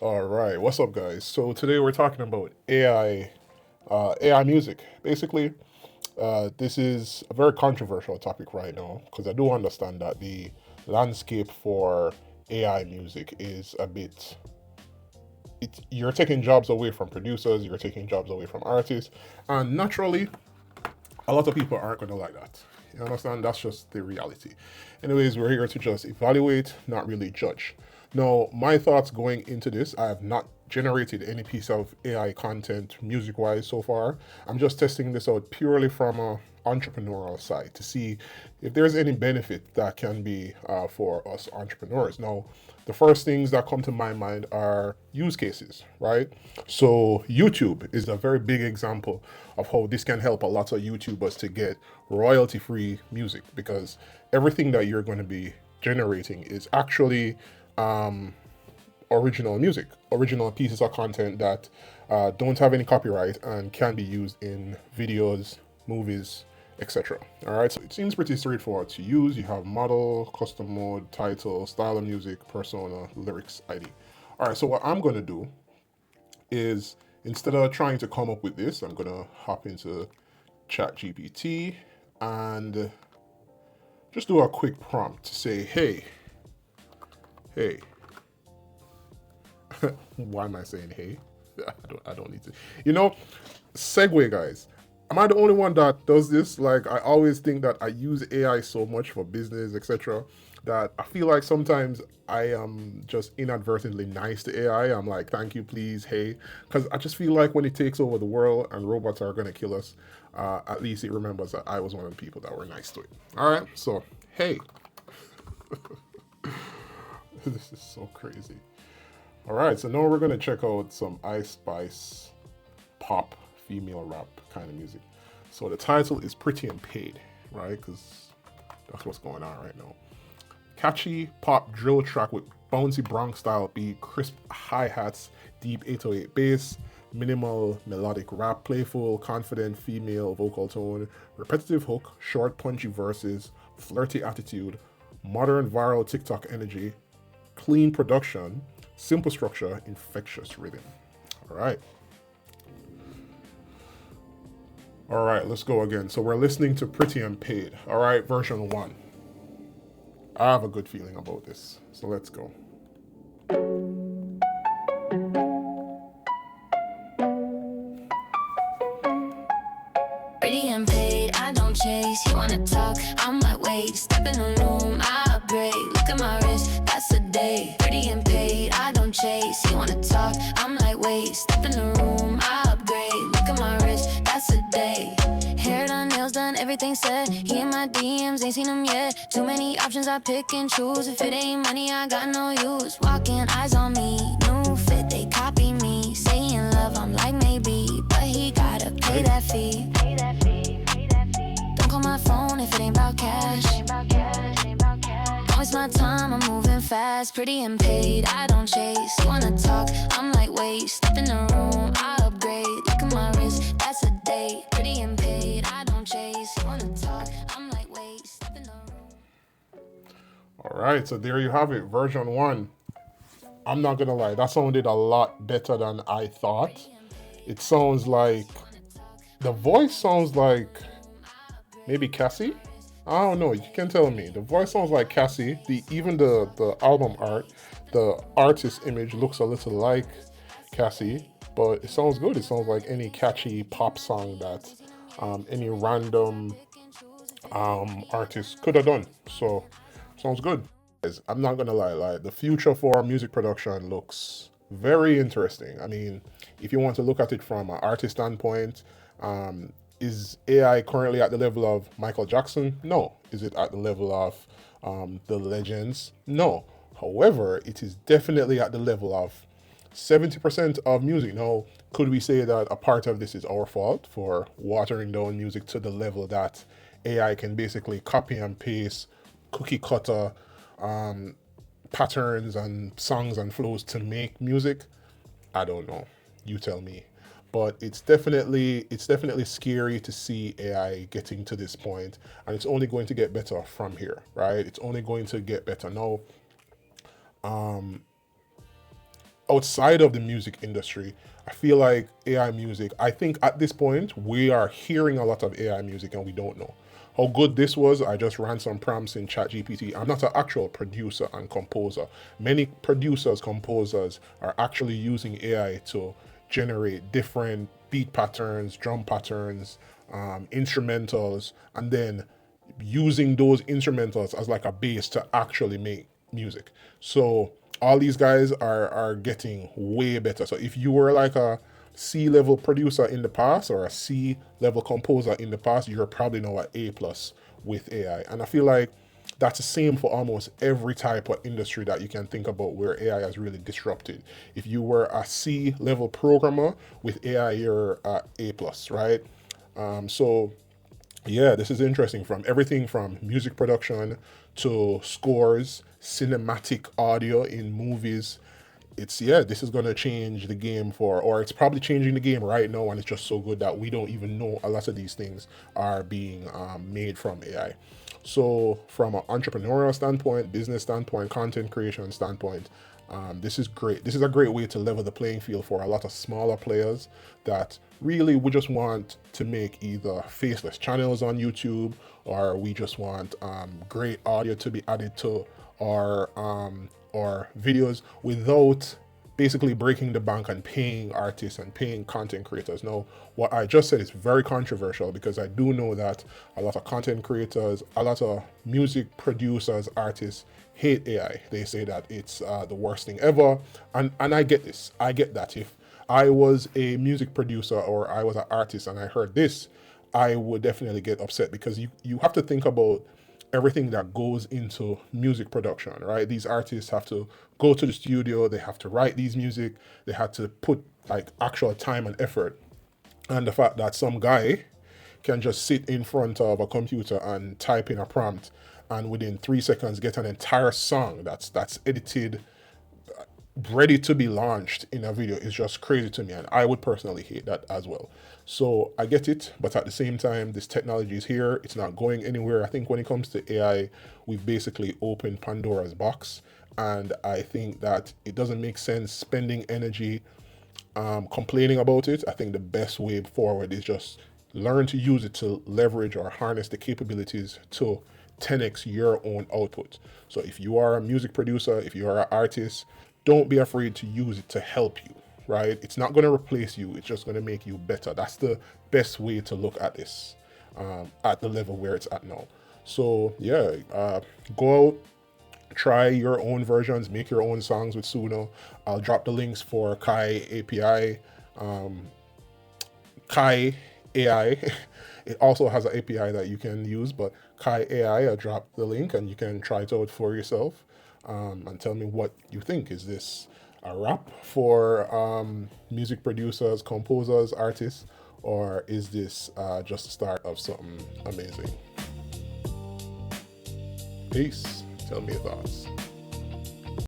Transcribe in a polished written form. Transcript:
All right, what's up, guys? So today we're talking about AI music. Basically, this is a very controversial topic right now because I do understand that the landscape for AI music is a bit. You're taking jobs away from producers, you're taking jobs away from artists, and naturally, a lot of people aren't going to like that. You understand? That's just the reality. Anyways, we're here to just evaluate, not really judge. Now, my thoughts going into this, I have not generated any piece of AI content music wise so far. I'm just testing this out purely from a entrepreneurial side to see if there's any benefit that can be for us entrepreneurs. Now, the first things that come to my mind are use cases, right? So, YouTube is a very big example of how this can help a lot of YouTubers to get royalty free music because everything that you're going to be generating is actually original music, original pieces of content that don't have any copyright and can be used in videos, movies, etc. All right, so it seems pretty straightforward to use. You have model, custom mode, title, style of music, persona, lyrics, ID. All right, so what I'm going to do is instead of trying to come up with this, I'm going to hop into ChatGPT and just do a quick prompt to say, hey, why am I saying hey? I don't need to. You know, segue, guys. Am I the only one that does this? Like, I always think that I use AI so much for business, etc., that I feel like sometimes I am just inadvertently nice to AI. I'm like, thank you, please, hey. Because I just feel like when it takes over the world and robots are going to kill us, at least it remembers that I was one of the people that were nice to it. All right, so, hey. This is so crazy. All right, so now we're gonna check out some Ice Spice pop female rap kind of music. So the title is Pretty and Paid, right? Because that's what's going on right now. Catchy pop drill track with bouncy Bronx style beat, crisp hi hats, deep 808 bass, minimal melodic rap, playful, confident female vocal tone, repetitive hook, short punchy verses, flirty attitude, modern viral TikTok energy, clean production, simple structure, infectious rhythm. All right. All right, let's go again. So we're listening to Pretty and Paid. All right, version one. I have a good feeling about this. So let's go. Pretty and paid, I don't chase. You wanna talk? I'm like, wait, step in the room, I upgrade. Look at my wrist, that's a day. Pretty and paid, I don't chase. You wanna talk? I'm like, wait, step in the room, I upgrade. Look at my wrist, that's a day. Hair done, nails done, everything set. He in my DMs, ain't seen him yet. Too many options, I pick and choose. If it ain't money, I got no use. Walking eyes on me, new fit, they copy me. Saying love, I'm like maybe, but he gotta pay that fee. Don't call my phone if it ain't about cash. Don't waste my time, I'm moving fast. Pretty and paid, I don't chase. You wanna talk? I'm like, wait, step in the room, I upgrade. Look at my wrist, that's a date. Pretty and paid, I don't chase. You wanna talk? I'm like, wait, step in the room. All right, so there you have it, version one. I'm not gonna lie, that sounded a lot better than I thought. It sounds like the voice sounds like maybe Cassie. I don't know. You can tell me. The voice sounds like Cassie. Even the album art, the artist image looks a little like Cassie, but it sounds good. It sounds like any catchy pop song that any random artist could have done. So sounds good. I'm not gonna lie. Like the future for music production looks very interesting. I mean, if you want to look at it from an artist standpoint, is AI currently at the level of Michael Jackson? No. Is it at the level of the legends? No. However, it is definitely at the level of 70% of music. Now, could we say that a part of this is our fault for watering down music to the level that AI can basically copy and paste cookie cutter patterns and songs and flows to make music? I don't know. You tell me. But it's definitely scary to see AI getting to this point, and it's only going to get better from here, right? It's only going to get better. Now, outside of the music industry, I feel like AI music, I think at this point, we are hearing a lot of AI music and we don't know. How good this was, I just ran some prompts in ChatGPT. I'm not an actual producer and composer. Many producers, composers are actually using AI to generate different beat patterns, drum patterns, instrumentals, and then using those instrumentals as like a base to actually make music. So all these guys are getting way better. So if you were like a C level producer in the past or a C level composer in the past, you're probably now at A plus with AI. And I feel like that's the same for almost every type of industry that you can think about where AI has really disrupted. If you were a C level programmer with AI, you're at A plus, right? So yeah, this is interesting, from everything from music production to scores, cinematic audio in movies. It's, yeah, this is going to change the game for, or it's probably changing the game right now, and it's just so good that we don't even know a lot of these things are being made from AI. So from an entrepreneurial standpoint, business standpoint, content creation standpoint, this is great. This is a great way to level the playing field for a lot of smaller players that really we just want to make either faceless channels on YouTube, or we just want great audio to be added to our videos without basically breaking the bank and paying artists and paying content creators. Now, what I just said is very controversial because I do know that a lot of content creators, a lot of music producers, artists hate AI. They say that it's the worst thing ever. And I get this. I get that. If I was a music producer or I was an artist and I heard this, I would definitely get upset because you have to think about everything that goes into music production, right? These artists have to go to the studio, they have to write these music, they have to put like actual time and effort. And the fact that some guy can just sit in front of a computer and type in a prompt and within 3 seconds get an entire song that's edited, ready to be launched in a video is just crazy to me, and I would personally hate that as well. So I get it, but at the same time, this technology is here. It's not going anywhere. I think when it comes to AI, we've basically opened Pandora's box, and I think that it doesn't make sense spending energy complaining about it. I think the best way forward is just learn to use it to leverage or harness the capabilities to 10x your own output. So if you are a music producer, if you are an artist, don't be afraid to use it to help you, right? It's not going to replace you. It's just going to make you better. That's the best way to look at this at the level where it's at now. So yeah, go out, try your own versions, make your own songs with Suno. I'll drop the links for Kai API, Kai AI. It also has an API that you can use, but Kai AI, I'll drop the link and you can try it out for yourself and tell me what you think. Is this a wrap for music producers, composers, artists, or is this just the start of something amazing? Peace. Tell me your thoughts.